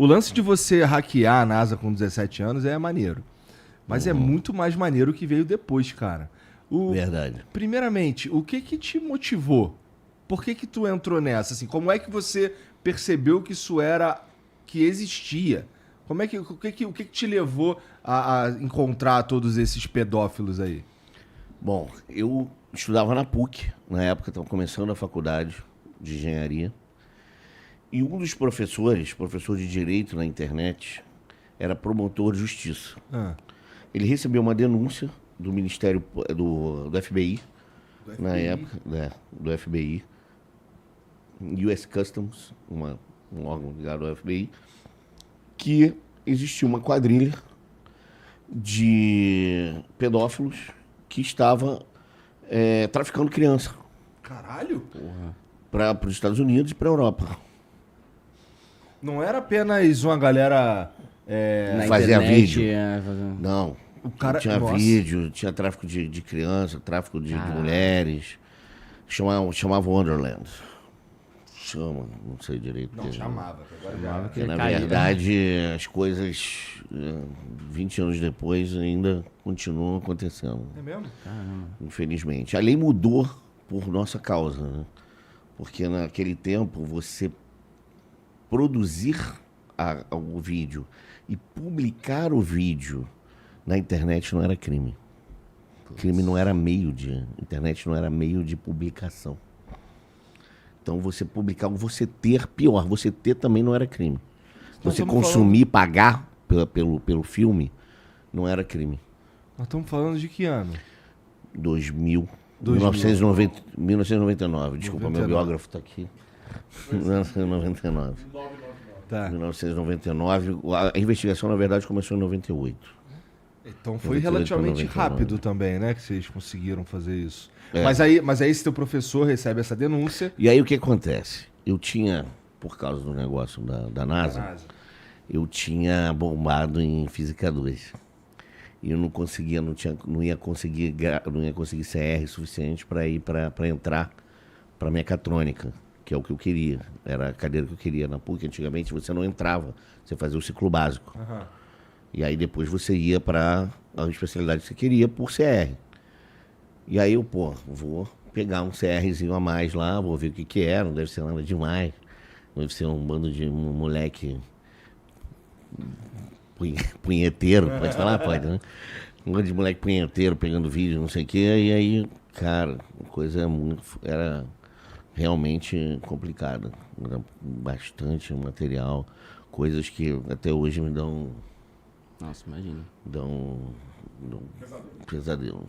O lance de você hackear a NASA com 17 anos é maneiro. Mas é muito mais maneiro o que veio depois, cara. Verdade. Primeiramente, o que te motivou? Por que tu entrou nessa? Assim, como é que você percebeu que isso que existia? O que te levou a encontrar todos esses pedófilos aí? Bom, eu estudava na PUC, na época estava começando a faculdade de engenharia. E um dos professor de direito na internet, era promotor de justiça. Ele recebeu uma denúncia do Ministério do FBI, na época, do FBI, US Customs, um órgão ligado ao FBI, que existia uma quadrilha de pedófilos que estava traficando criança. Caralho? Para os Estados Unidos e para a Europa. Não era apenas uma galera... fazia internet, vídeo. Não. O cara... Tinha Nossa. vídeo, tinha tráfico de criança, tráfico de mulheres. Chamava Wonderland. Não sei direito. Não, chamava. Agora Chamava Porque, que na caía. verdade, as coisas, 20 anos depois, ainda continuam acontecendo. É mesmo? Infelizmente. A lei mudou por nossa causa, né? Porque naquele tempo, você produzir o vídeo e publicar o vídeo na internet não era crime. Crime não era internet não era meio de publicação. Então você publicar, você ter, pior, você ter também não era crime. Você consumir, pagar pelo filme, não era crime. Nós estamos falando de que ano? 1999, desculpa, meu biógrafo está aqui. 1999. Tá. 1999. A investigação, na verdade, começou em 98. Então foi 98 relativamente pra 99. rápido também, né? Que vocês conseguiram fazer isso. É. Mas aí esse teu professor recebe essa denúncia. E aí o que acontece? Eu tinha, por causa do negócio da NASA, eu tinha bombado em Física 2. E eu não conseguia, não ia conseguir CR suficiente para ir para entrar para mecatrônica, que é o que eu queria. Era a cadeira que eu queria. Na PUC, antigamente, você não entrava, você fazia o ciclo básico. E aí depois você ia para a especialidade que você queria por CR. E aí eu, vou pegar um CRzinho a mais lá, vou ver o que é, não deve ser nada demais. Deve ser um bando de moleque punheteiro, pode falar? Pode, né? Um bando de moleque punheteiro pegando vídeo, não sei o quê. E aí, cara, a coisa era realmente complicada. Era bastante material, coisas que até hoje me dão... Nossa, imagina. Dão pesadelo.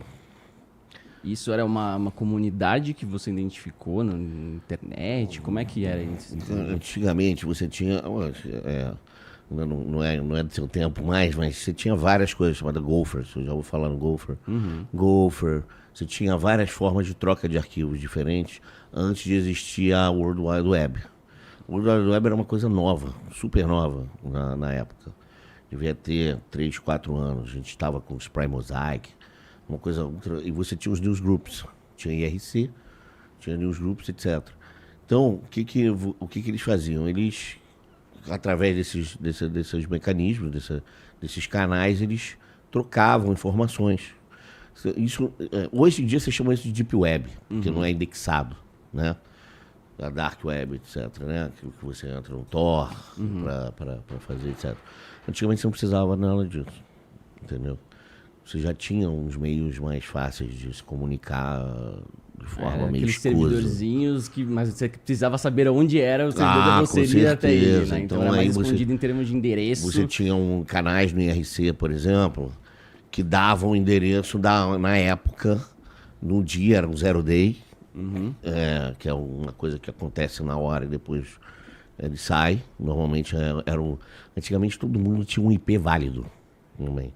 Isso era uma comunidade que você identificou na internet? Como é que era isso? Antigamente você tinha... não é do seu tempo mais, mas você tinha várias coisas chamadas Gopher. Você já ouviu falar no Gopher? Gopher. Você tinha várias formas de troca de arquivos diferentes antes de existir a World Wide Web. O World Wide Web era uma coisa nova, super nova na época. Devia ter 3, 4 anos. A gente estava com o Spry Mosaic, uma coisa ultra... E você tinha os newsgroups. Tinha IRC, tinha newsgroups, etc. Então, o que eles faziam? Eles, através desses mecanismos, desses canais, eles trocavam informações. Isso, hoje em dia você chama isso de Deep Web, que não é indexado, né? A Dark Web, etc, né? Que você entra no Tor para fazer, etc. Antigamente você não precisava nada disso, entendeu? Você já tinha uns meios mais fáceis de se comunicar de forma meio aqueles escusa. servidorzinhos, mas você precisava saber onde era o servidor da você iria até ele, né? Então era mais escondido em termos de endereço. Você tinha canais no IRC, por exemplo, que davam o endereço na época, no dia, era um zero day, que é uma coisa que acontece na hora e depois ele sai. Normalmente antigamente todo mundo tinha um IP válido também.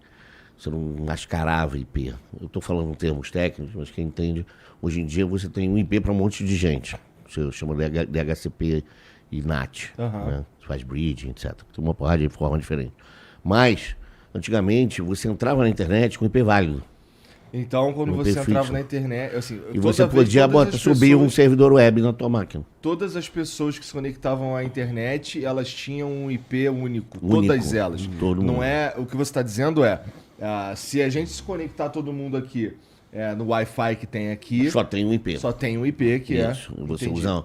Você não mascarava IP. Eu estou falando em termos técnicos, mas quem entende, hoje em dia você tem um IP para um monte de gente. Você chama de DHCP e NAT. Né? Você faz bridging, etc. Tem uma porrada de forma diferente. Mas, antigamente, você entrava na internet com IP válido. Então, quando você entrava na internet, assim, e você podia subir um servidor web na tua máquina. Todas as pessoas que se conectavam à internet, elas tinham um IP único. Todas elas. Não é, o que você está dizendo se a gente se conectar todo mundo aqui no Wi-Fi que tem aqui... Só tem um IP. Só tem um IP que Isso. Você usa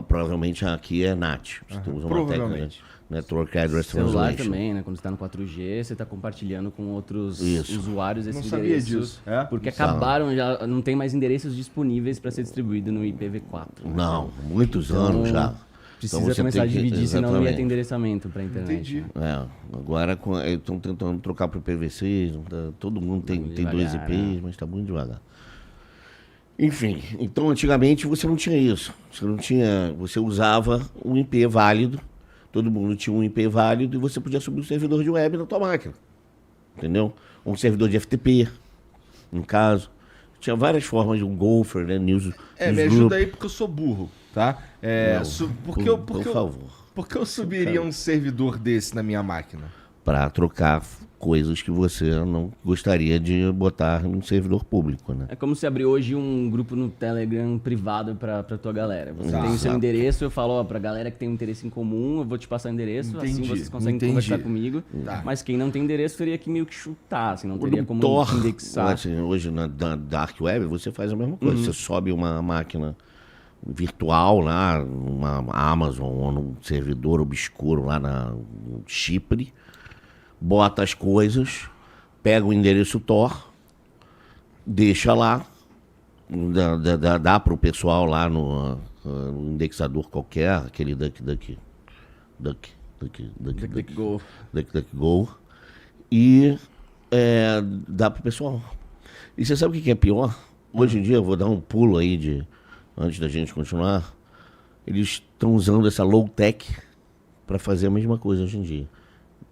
provavelmente aqui é NAT. Você usa uma técnica, Network Address Celular também, né? Quando você está no 4G, você está compartilhando com outros usuários esse endereço. Não sabia disso. Porque acabaram, já não tem mais endereços disponíveis para ser distribuído no IPv4. Não, muitos anos já. Precisa começar a dividir, senão não ia ter endereçamento para a internet. Entendi. Agora estão tentando trocar para o IPv6, todo mundo tem 2 IPs, mas está muito devagar. Enfim, então antigamente você não tinha isso. Você usava um IP válido. Todo mundo tinha um IP válido e você podia subir um servidor de web na tua máquina. Entendeu? Um servidor de FTP, no caso. Tinha várias formas de um Gopher, né? News me ajuda aí porque eu sou burro, tá? Por favor. Por que eu subiria um servidor desse na minha máquina? Para trocar coisas que você não gostaria de botar num servidor público, né? É como se abrir hoje um grupo no Telegram privado para tua galera. Você tem o seu endereço, eu falo, pra galera que tem um interesse em comum, eu vou te passar o endereço, assim vocês conseguem conversar comigo. Mas quem não tem endereço teria que meio que chutar, assim, não teria como indexar. Assim, hoje na Dark Web você faz a mesma coisa. Você sobe uma máquina virtual lá, numa Amazon ou num servidor obscuro lá no Chipre, bota as coisas, pega o endereço Tor, deixa lá, dá para o pessoal lá no indexador qualquer, aquele DuckDuckGo, e dá para o pessoal. E você sabe o que é pior? Hoje em dia, eu vou dar um pulo aí antes da gente continuar, eles estão usando essa low-tech para fazer a mesma coisa hoje em dia.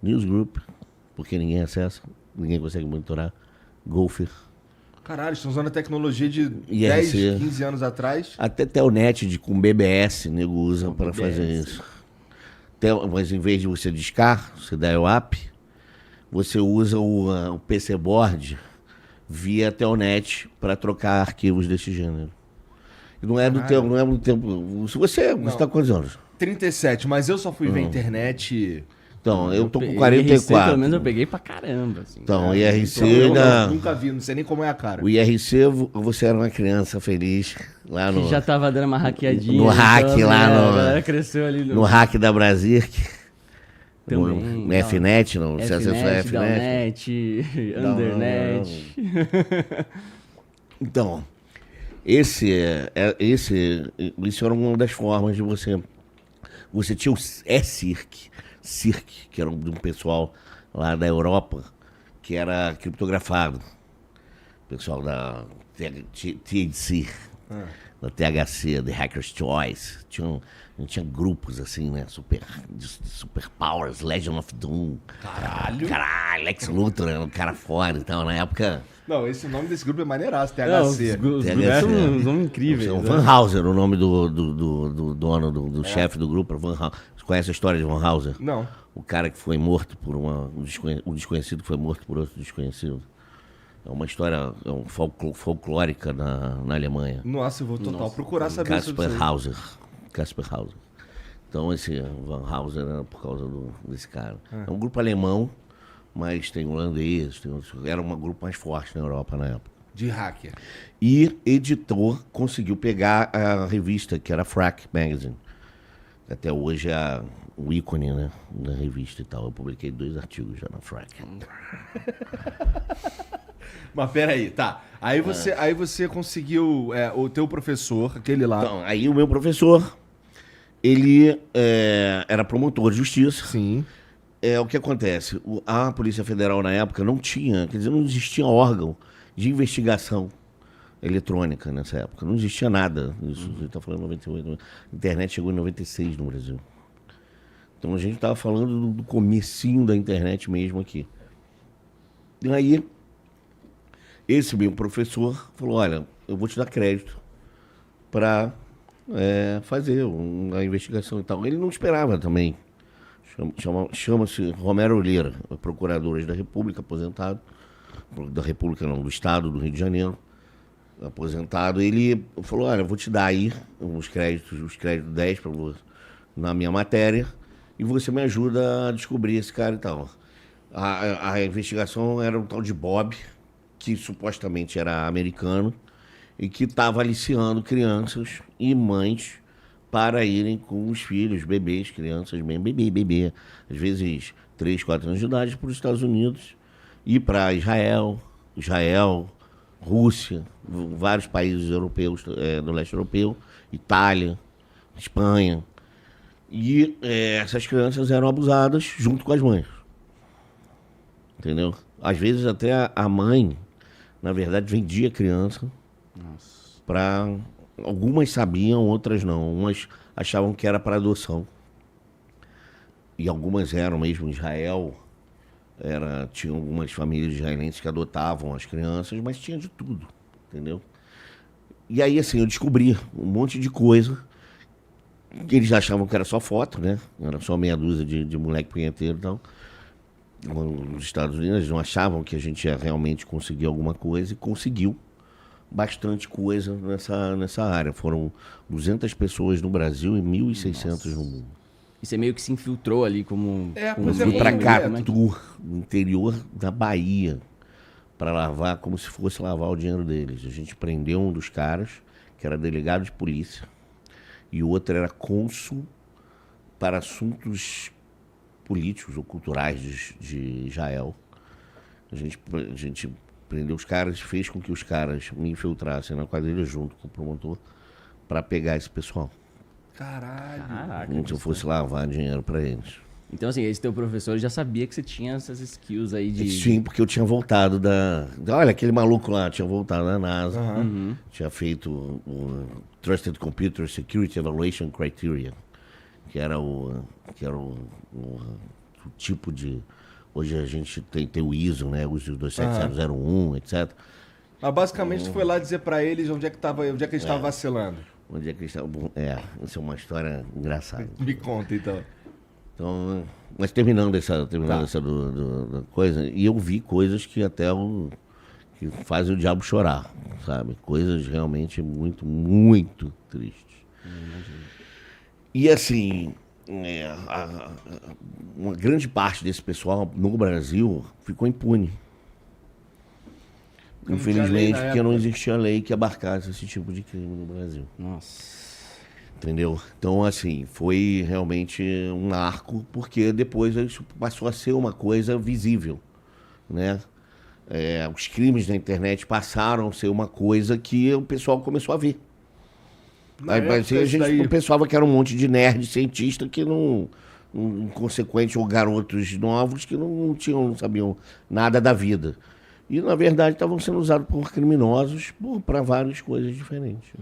Newsgroup, porque ninguém acessa, ninguém consegue monitorar. Gopher. Caralho, estão usando a tecnologia de 10, 15 anos atrás. Até Telnet com BBS, nego usa para fazer isso. Mas em vez de você discar, você dá o app, você usa o PC Board via Telnet para trocar arquivos desse gênero. E não é do tempo. Você está com quantos anos? 37, mas eu só fui ver a internet. Então, eu tô com 44. IRC, pelo menos eu peguei pra caramba. Assim, então, IRC... Eu nunca vi, não sei nem como é a cara. O IRC, você era uma criança feliz lá no... Que já tava dando uma hackeadinha. No hack então, lá no... A galera cresceu ali no hack da Brasirk. Também. No FNet, não? Você acessou a FNet? Downnet, Undernet. Então, isso era uma das formas de você... Você tinha o CIRC, que era de um pessoal lá da Europa, que era criptografado. Pessoal da THC, da THC, The Hacker's Choice. Tinha grupos assim, né? Super Powers, Legend of Doom. Caralho, Lex Luthor era um cara fora. Então, na época... Não, esse nome desse grupo é maneiraço, THC. Os grupos são uns nomes incríveis. Van Hauser, o nome do dono, do chefe do grupo. Van Hauser. Você conhece a história de Van Hauser? Não. O cara que foi morto por um desconhecido que foi morto por outro desconhecido. É uma história folclórica na Alemanha. Nossa, eu vou procurar saber sobre isso. Kasper Hauser. Então esse Van Hauser era por causa desse cara. É um grupo alemão, mas tem holandês, era um grupo mais forte na Europa na época. De hacker. E editor conseguiu pegar a revista, que era a Frack Magazine. Até hoje é o ícone, né, da revista e tal. Eu publiquei 2 artigos já na Frack. Mas peraí, tá. Aí você conseguiu o teu professor, aquele lá. Então, aí o meu professor, ele era promotor de justiça. Sim. O que acontece? A Polícia Federal na época não existia órgão de investigação eletrônica nessa época. Não existia nada. Isso, você está falando em 98. A internet chegou em 96 no Brasil. Então a gente estava falando do comecinho da internet mesmo aqui. E aí, esse meu professor falou, olha, eu vou te dar crédito para fazer uma investigação e tal. Ele não esperava também. Chama-se Romero Lira, procurador da República, aposentado. da República, não, do Estado do Rio de Janeiro, aposentado. Ele falou, olha, eu vou te dar aí os créditos 10 para você na minha matéria e você me ajuda a descobrir esse cara e tal. A investigação era um tal de Bob, que supostamente era americano e que estava aliciando crianças e mães para irem com os filhos, bebês, crianças, bem bebê, às vezes 3, 4 anos de idade, para os Estados Unidos e para Israel, Rússia, vários países europeus, do leste europeu, Itália, Espanha. E essas crianças eram abusadas junto com as mães. Entendeu? Às vezes até a mãe, na verdade, vendia criança para... Algumas sabiam, outras não. Umas achavam que era para adoção. E algumas eram mesmo. Israel, tinha algumas famílias israelenses que adotavam as crianças, mas tinha de tudo, entendeu? E aí, assim, eu descobri um monte de coisa que eles achavam que era só foto, né? Era só meia dúzia de moleque punheteiro e tal. Nos Estados Unidos, eles não achavam que a gente ia realmente conseguir alguma coisa e conseguiu bastante coisa nessa área. Foram 200 pessoas no Brasil e 1.600 no mundo. E você meio que se infiltrou ali como... Fui pra Catu, no interior da Bahia, para lavar, como se fosse lavar o dinheiro deles. A gente prendeu um dos caras, que era delegado de polícia, e o outro era cônsul para assuntos políticos ou culturais de Israel. A gente prendeu os caras, fez com que os caras me infiltrassem na quadrilha junto com o promotor para pegar esse pessoal. Caraca. Como se eu fosse lavar dinheiro para eles. Então, assim, esse teu professor já sabia que você tinha essas skills aí de... Sim, porque eu tinha voltado Olha, aquele maluco lá tinha voltado da NASA. Tinha feito o Trusted Computer Security Evaluation Criteria, que era o tipo de... Hoje a gente tem o ISO, né? O ISO 27001, etc. Mas basicamente tu foi lá dizer pra eles onde é que eles estavam vacilando. Onde é que eles estavam... Isso é uma história engraçada. Me conta, então. Então, mas terminando essa da coisa, e eu vi coisas que até que fazem o diabo chorar, sabe? Coisas realmente muito, muito tristes. E assim... uma grande parte desse pessoal no Brasil ficou impune. Infelizmente, porque não existia lei que abarcasse esse tipo de crime no Brasil. Nossa. Entendeu? Então, assim, foi realmente um marco, porque depois isso passou a ser uma coisa visível, né? Os crimes na internet passaram a ser uma coisa que o pessoal começou a ver. A gente pensava que era um monte de nerd cientista que não inconsequente, ou garotos novos que não sabiam nada da vida. E, na verdade, estavam sendo usados por criminosos para várias coisas diferentes.